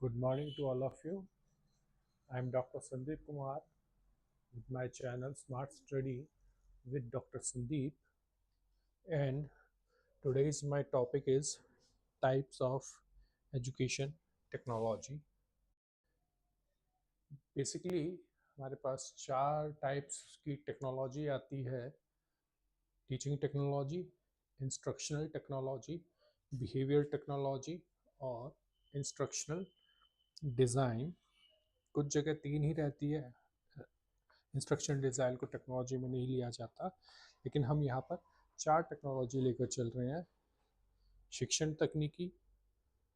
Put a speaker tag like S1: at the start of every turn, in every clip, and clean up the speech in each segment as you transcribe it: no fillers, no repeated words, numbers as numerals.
S1: Good morning to all of you. I am Dr. Sandeep Kumar with my channel Smart Study with Dr. Sandeep, and today's my topic is types of education technology. Basically हमारे पास चार types की technology आती है: teaching technology, instructional technology, behaviour technology और instructional design. कुछ जगह तीन ही रहती है, इंस्ट्रक्शन डिज़ाइन को टेक्नोलॉजी में नहीं लिया जाता, लेकिन हम यहाँ पर चार टेक्नोलॉजी लेकर चल रहे हैं: शिक्षण तकनीकी,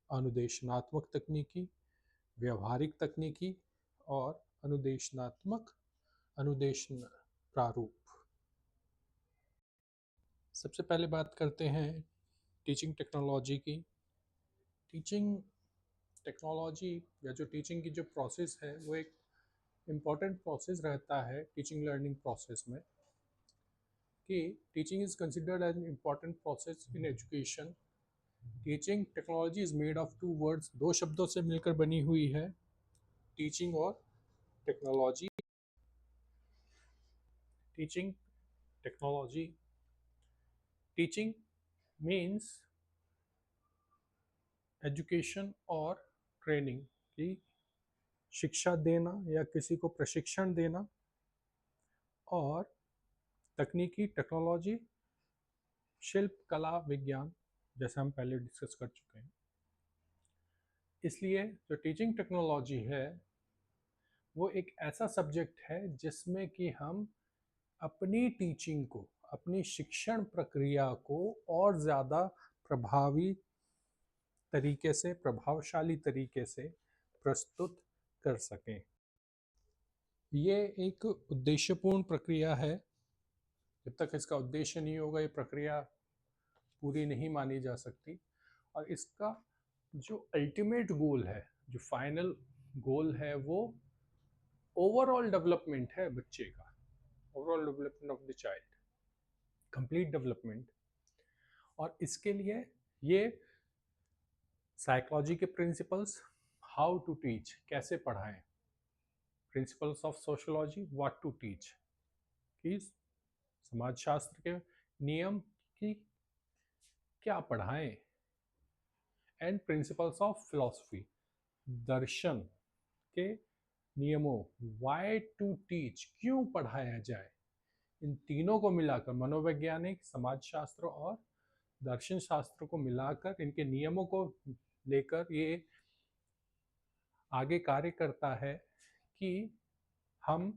S1: अनुदेशनात्मक तकनीकी, व्यवहारिक तकनीकी और अनुदेशनात्मक अनुदेशन प्रारूप। सबसे पहले बात करते हैं टीचिंग टेक्नोलॉजी की। टीचिंग टेक्नोलॉजी या जो टीचिंग की जो प्रोसेस है वो एक इम्पॉर्टेंट प्रोसेस रहता है टीचिंग लर्निंग प्रोसेस में, कि teaching is considered as an important process in education. Teaching technology is made of two words, दो शब्दों से मिलकर बनी हुई है, टीचिंग और technology. Teaching technology, teaching means education और ट्रेनिंग की शिक्षा देना या किसी को प्रशिक्षण देना, और तकनीकी टेक्नोलॉजी शिल्प कला विज्ञान, जैसे हम पहले डिस्कस कर चुके हैं। इसलिए जो टीचिंग टेक्नोलॉजी है वो एक ऐसा सब्जेक्ट है जिसमें कि हम अपनी टीचिंग को, अपनी शिक्षण प्रक्रिया को और ज़्यादा प्रभावी तरीके से, प्रभावशाली तरीके से प्रस्तुत कर सकें। ये एक उद्देश्यपूर्ण प्रक्रिया है। जब तक इसका उद्देश्य नहीं होगा ये प्रक्रिया पूरी नहीं मानी जा सकती। और इसका जो अल्टीमेट गोल है, जो फाइनल गोल है, वो ओवरऑल डेवलपमेंट है बच्चे का, overall development of the child, complete development. और इसके लिए ये साइकोलॉजी के प्रिंसिपल्स, हाउ टू टीच, कैसे पढ़ाएं, principles of sociology, what to teach, कि समाजशास्त्र के नियम की क्या पढ़ाएं, एंड प्रिंसिपल्स ऑफ फिलॉसफी, दर्शन के नियमों, व्हाई टू टीच, क्यों पढ़ाया जाए। इन तीनों को मिलाकर, मनोवैज्ञानिक, समाजशास्त्र और दर्शन शास्त्र को मिलाकर, इनके नियमों को लेकर ये आगे कार्य करता है कि हम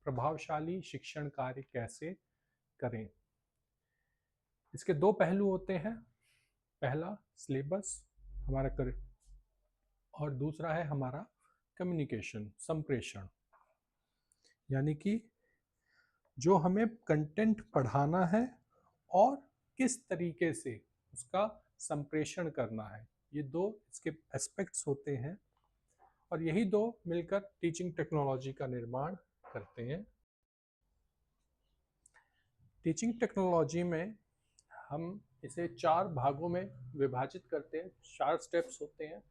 S1: प्रभावशाली शिक्षण कार्य कैसे करें। इसके दो पहलू होते हैं, पहला सिलेबस हमारा कर, और दूसरा है हमारा कम्युनिकेशन, संप्रेषण, यानी कि जो हमें कंटेंट पढ़ाना है और किस तरीके से उसका संप्रेषण करना है। ये दो इसके एस्पेक्ट्स होते हैं और यही दो मिलकर टीचिंग टेक्नोलॉजी का निर्माण करते हैं। टीचिंग टेक्नोलॉजी में हम इसे चार भागों में विभाजित करते हैं, चार स्टेप्स होते हैं।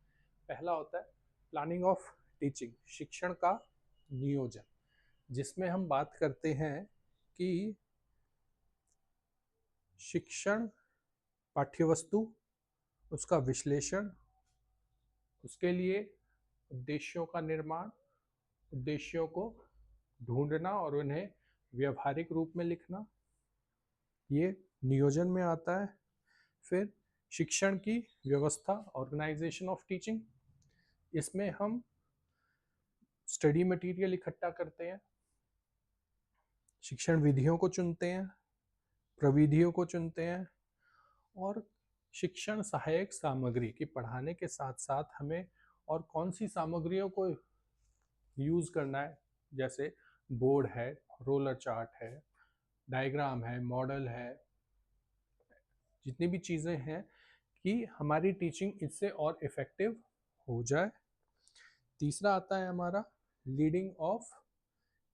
S1: पहला होता है प्लानिंग ऑफ टीचिंग, शिक्षण का नियोजन, जिसमें हम बात करते हैं कि शिक्षण पाठ्यवस्तु, उसका विश्लेषण, उसके लिए उद्देश्यों का निर्माण, उद्देश्यों को ढूंढना और उन्हें व्यवहारिक रूप में लिखना, ये नियोजन में आता है। फिर शिक्षण की व्यवस्था, ऑर्गेनाइजेशन ऑफ टीचिंग, इसमें हम स्टडी मटेरियल इकट्ठा करते हैं, शिक्षण विधियों को चुनते हैं, प्रविधियों को चुनते हैं, और शिक्षण सहायक सामग्री की पढ़ाने के साथ साथ हमें और कौन सी सामग्रियों को यूज़ करना है, जैसे बोर्ड है, रोलर चार्ट है, डायग्राम है, मॉडल है, जितनी भी चीज़ें हैं, कि हमारी टीचिंग इससे और इफ़ेक्टिव हो जाए। तीसरा आता है हमारा लीडिंग ऑफ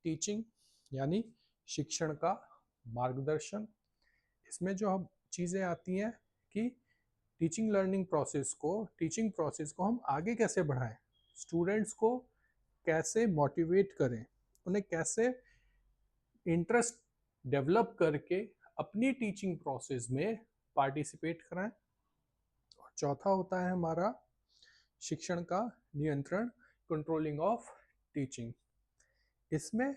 S1: टीचिंग, यानी शिक्षण का मार्गदर्शन। इसमें जो हम चीज़ें आती हैं कि टीचिंग लर्निंग प्रोसेस को, टीचिंग प्रोसेस को हम आगे कैसे बढ़ाएं, स्टूडेंट्स को कैसे मोटिवेट करें, उन्हें कैसे इंटरेस्ट डेवलप करके अपनी टीचिंग प्रोसेस में पार्टिसिपेट कराएं। और चौथा होता है हमारा शिक्षण का नियंत्रण, कंट्रोलिंग ऑफ टीचिंग। इसमें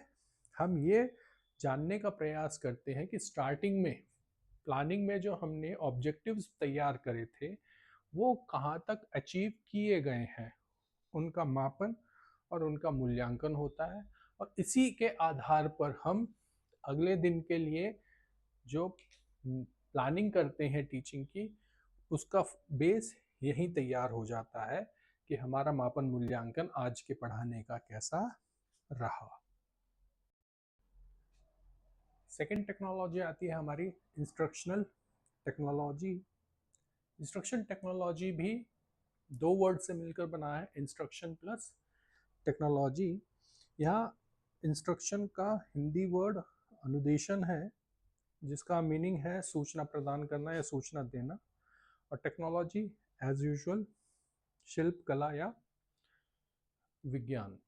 S1: हम ये जानने का प्रयास करते हैं कि स्टार्टिंग में प्लानिंग में जो हमने ऑब्जेक्टिव्स तैयार करे थे वो कहाँ तक अचीव किए गए हैं, उनका मापन और उनका मूल्यांकन होता है। और इसी के आधार पर हम अगले दिन के लिए जो प्लानिंग करते हैं टीचिंग की, उसका बेस यही तैयार हो जाता है कि हमारा मापन मूल्यांकन आज के पढ़ाने का कैसा रहा। सेकंड टेक्नोलॉजी आती है हमारी इंस्ट्रक्शनल टेक्नोलॉजी। इंस्ट्रक्शन टेक्नोलॉजी भी दो वर्ड से मिलकर बना है, इंस्ट्रक्शन प्लस टेक्नोलॉजी। यहाँ इंस्ट्रक्शन का हिंदी वर्ड अनुदेशन है, जिसका मीनिंग है सूचना प्रदान करना या सूचना देना। और टेक्नोलॉजी एज यूजुअल शिल्प, कला या विज्ञान।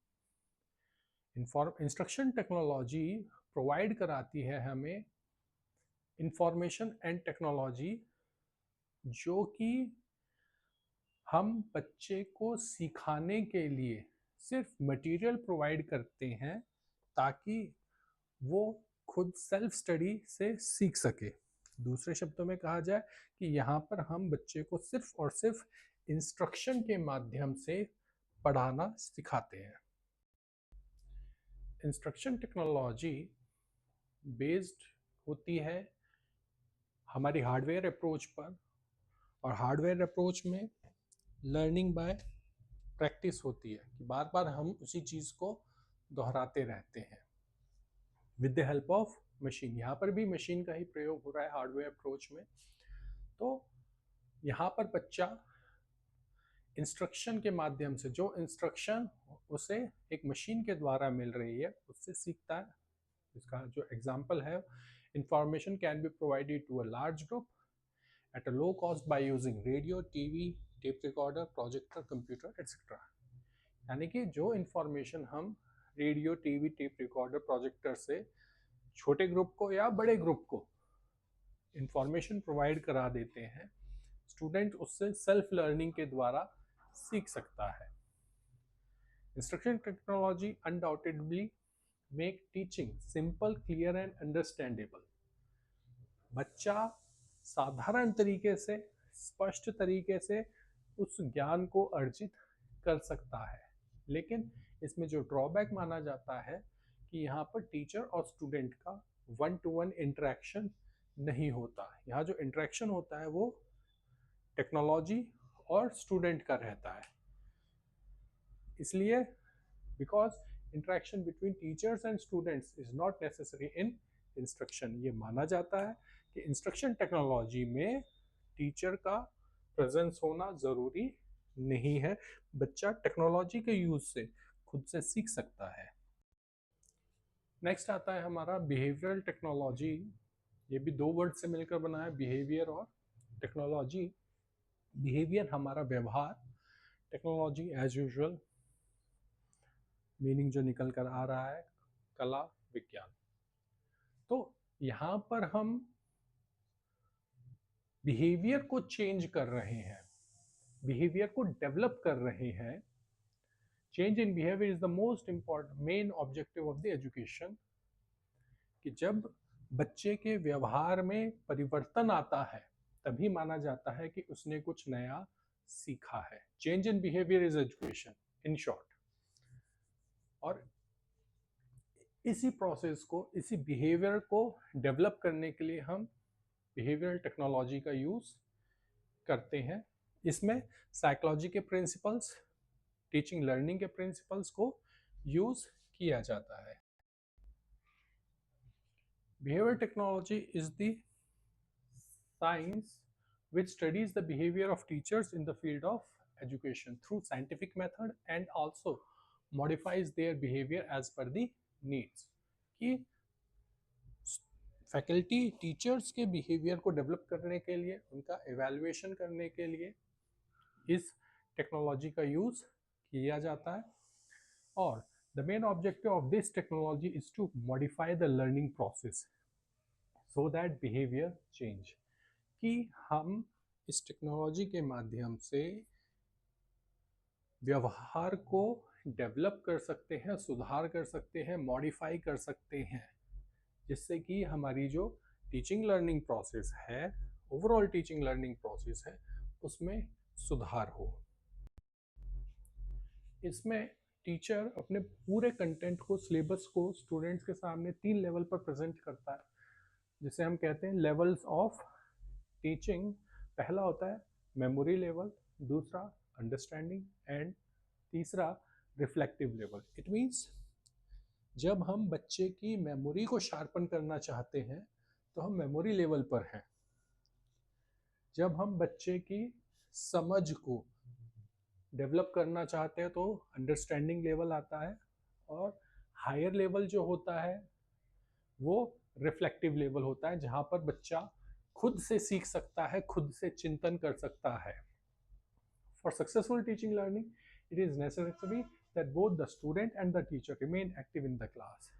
S1: इंस्ट्रक्शन टेक्नोलॉजी प्रोवाइड कराती है हमें इंफॉर्मेशन एंड टेक्नोलॉजी, जो कि हम बच्चे को सिखाने के लिए सिर्फ मटेरियल प्रोवाइड करते हैं ताकि वो खुद सेल्फ स्टडी से सीख सके। दूसरे शब्दों में कहा जाए कि यहाँ पर हम बच्चे को सिर्फ और सिर्फ इंस्ट्रक्शन के माध्यम से पढ़ाना सिखाते हैं। इंस्ट्रक्शन टेक्नोलॉजी बेस्ड होती है हमारी हार्डवेयर अप्रोच पर, और हार्डवेयर अप्रोच में लर्निंग बाय प्रैक्टिस होती है कि बार बार हम उसी चीज़ को दोहराते रहते हैं with the help of machine. यहाँ पर भी मशीन का ही प्रयोग हो रहा है हार्डवेयर अप्रोच में। तो यहाँ पर बच्चा इंस्ट्रक्शन के माध्यम से, जो इंस्ट्रक्शन उसे एक मशीन के द्वारा मिल रही है, उससे सीखता है। इसका जो एग्जाम्पल है, information can be provided to a large group at a low cost by using radio, TV, tape recorder, projector, computer, etc. यानी कि जो इंफॉर्मेशन हम radio, TV, tape recorder, projector से छोटे ग्रुप को या बड़े ग्रुप को इंफॉर्मेशन प्रोवाइड करा देते हैं, स्टूडेंट उससे सेल्फ लर्निंग के द्वारा सीख सकता है। Instruction technology undoubtedly make teaching simple, clear and understandable. बच्चा साधारण तरीके से, स्पष्ट तरीके से उस ज्ञान को अर्जित कर सकता है। लेकिन इसमें जो ड्रॉबैक माना जाता है कि यहाँ पर टीचर और स्टूडेंट का वन टू वन इंटरेक्शन नहीं होता। यहाँ जो इंटरेक्शन होता है वो टेक्नोलॉजी और स्टूडेंट का रहता है। इसलिए because interaction between teachers and students is not necessary in instruction, ये माना जाता है कि इंस्ट्रक्शन टेक्नोलॉजी में टीचर का प्रेजेंस होना ज़रूरी नहीं है। बच्चा टेक्नोलॉजी के यूज से खुद से सीख सकता है। नेक्स्ट आता है हमारा बिहेवियरल टेक्नोलॉजी। ये भी दो वर्ड से मिलकर बना है, बिहेवियर और टेक्नोलॉजी। बिहेवियर हमारा व्यवहार, टेक्नोलॉजी एज यूजुअल मीनिंग जो निकल कर आ रहा है कला, विज्ञान। तो यहाँ पर हम बिहेवियर को चेंज कर रहे हैं, बिहेवियर को डेवलप कर रहे हैं। Change in behaviour is the most important main objective of the education. कि जब बच्चे के व्यवहार में परिवर्तन आता है तभी माना जाता है कि उसने कुछ नया सीखा है। Change in behaviour is education in short. और इसी प्रोसेस को, इसी बिहेवियर को डेवलप करने के लिए हम बिहेवियरल टेक्नोलॉजी का यूज करते हैं। इसमें साइकोलॉजी के प्रिंसिपल्स, टीचिंग लर्निंग के प्रिंसिपल्स को यूज किया जाता है। Behaviour technology is the science which studies the behavior of teachers in the field of education through scientific method and also modifies their behavior as per the needs। कि faculty teachers के behaviour को develop करने के लिए, उनका evaluation करने के लिए इस टेक्नोलॉजी का यूज़ किया जाता है। और the main objective of this technology is to modify the learning process so that behaviour change, कि हम इस टेक्नोलॉजी के माध्यम से व्यवहार को डेवलप कर सकते हैं, सुधार कर सकते हैं, मॉडिफाई कर सकते हैं, जिससे कि हमारी जो टीचिंग लर्निंग प्रोसेस है, ओवरऑल टीचिंग लर्निंग प्रोसेस है, उसमें सुधार हो। इसमें टीचर अपने पूरे कंटेंट को, सिलेबस को स्टूडेंट्स के सामने 3 लेवल पर प्रेजेंट करता है, जिसे हम कहते हैं लेवल्स ऑफ टीचिंग। पहला होता है मेमोरी लेवल, दूसरा अंडरस्टैंडिंग एंड तीसरा रिफ्लेक्टिव लेवल। इट मीन्स जब हम बच्चे की मेमोरी को शार्पन करना चाहते हैं तो हम मेमोरी लेवल पर हैं। जब हम बच्चे की समझ को डेवलप करना चाहते हैं तो अंडरस्टैंडिंग लेवल आता है, और हायर लेवल जो होता है वो रिफ्लेक्टिव लेवल होता है, जहाँ पर बच्चा खुद से सीख सकता है, खुद से चिंतन कर सकता है। For successful teaching learning it is necessary that both the student and the teacher remain active in the class.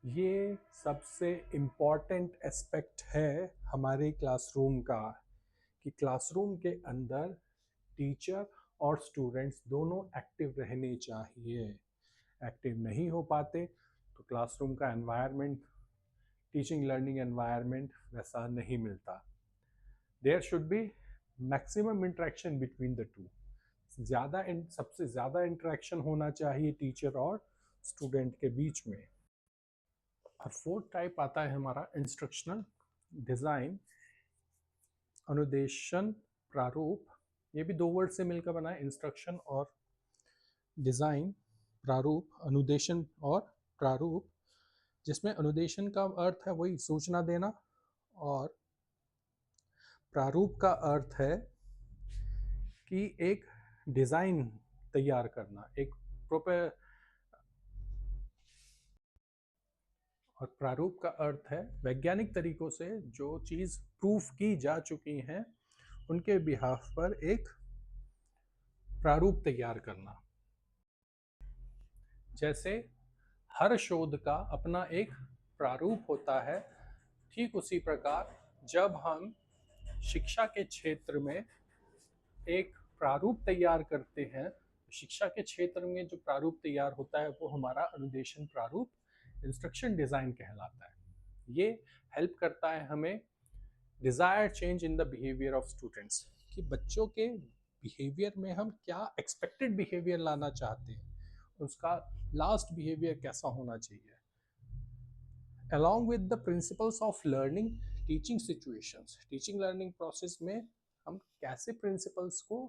S1: ये सबसे इम्पॉर्टेंट एस्पेक्ट है हमारे क्लासरूम का, कि क्लासरूम के अंदर टीचर और स्टूडेंट्स दोनों एक्टिव रहने चाहिए। एक्टिव नहीं हो पाते तो क्लासरूम का एनवायरनमेंट, टीचिंग लर्निंग एनवायरनमेंट वैसा नहीं मिलता। There should be maximum interaction between the two. सबसे ज़्यादा इंटरेक्शन होना चाहिए टीचर और स्टूडेंट के बीच में। और फोर्थ टाइप आता है हमारा इंस्ट्रक्शनल डिज़ाइन, अनुदेशन प्रारूप। ये भी 2 वर्ड से मिलकर बना है, इंस्ट्रक्शन और डिज़ाइन, प्रारूप, अनुदेशन और प्रारूप, जिसमें अनुदेशन का अर्थ है वही सूचना देना, और प्रारूप का अर्थ है कि एक डिज़ाइन तैयार करना, एक प्रॉपर। और प्रारूप का अर्थ है वैज्ञानिक तरीकों से जो चीज़ प्रूफ की जा चुकी हैं उनके बिहाफ पर एक प्रारूप तैयार करना। जैसे हर शोध का अपना एक प्रारूप होता है, ठीक उसी प्रकार जब हम शिक्षा के क्षेत्र में एक प्रारूप तैयार करते हैं, शिक्षा के क्षेत्र में जो प्रारूप तैयार होता है वो हमारा अनुदेशन प्रारूप, इंस्ट्रक्शन डिज़ाइन कहलाता है। ये हेल्प करता है हमें desired change in the behaviour of students, कि बच्चों के बिहेवियर में हम क्या एक्सपेक्टेड बिहेवियर लाना चाहते हैं, उसका लास्ट बिहेवियर कैसा होना चाहिए। Along with the principles of learning teaching situations, teaching learning process में हम कैसे प्रिंसिपल्स को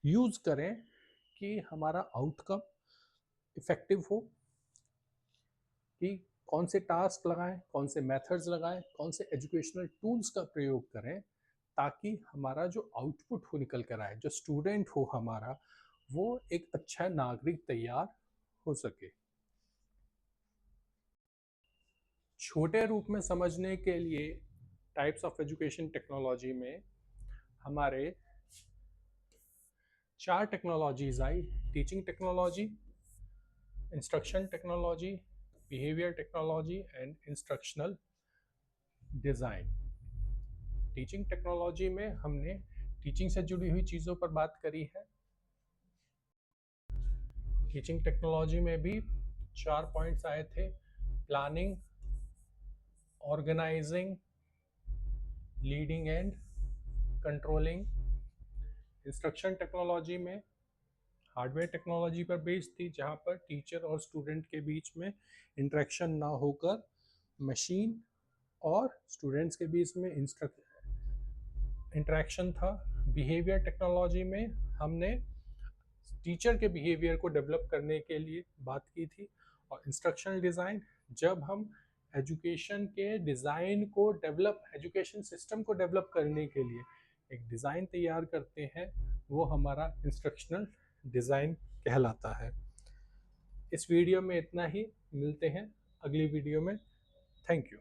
S1: यूज करें कि हमारा आउटकम इफेक्टिव हो, कि कौन से टास्क लगाएं, कौन से मेथड्स लगाएं, कौन से एजुकेशनल टूल्स का प्रयोग करें, ताकि हमारा जो आउटपुट हो निकल कर आए, जो स्टूडेंट हो हमारा, वो एक अच्छा नागरिक तैयार हो सके। छोटे रूप में समझने के लिए टाइप्स ऑफ एजुकेशन टेक्नोलॉजी में हमारे 4 technologies I: teaching technology, instruction technology, behaviour technology and instructional design. Teaching technology में हमने टीचिंग से जुड़ी हुई चीज़ों पर बात करी है। टीचिंग टेक्नोलॉजी में भी 4 पॉइंट्स आए थे: planning, organising, leading and controlling. Instruction technology में हार्डवेयर टेक्नोलॉजी पर बेस्ड थी, जहाँ पर टीचर और स्टूडेंट के बीच में इंटरेक्शन ना होकर मशीन और स्टूडेंट्स के बीच में इंटरेक्शन था। बिहेवियर टेक्नोलॉजी में हमने टीचर के बिहेवियर को डेवलप करने के लिए बात की थी। और इंस्ट्रक्शनल डिज़ाइन, जब हम एजुकेशन के डिज़ाइन को डेवलप, एजुकेशन सिस्टम को डेवलप करने के लिए एक डिज़ाइन तैयार करते हैं, वो हमारा इंस्ट्रक्शनल डिज़ाइन कहलाता है। इस वीडियो में इतना ही, मिलते हैं अगली वीडियो में। Thank you.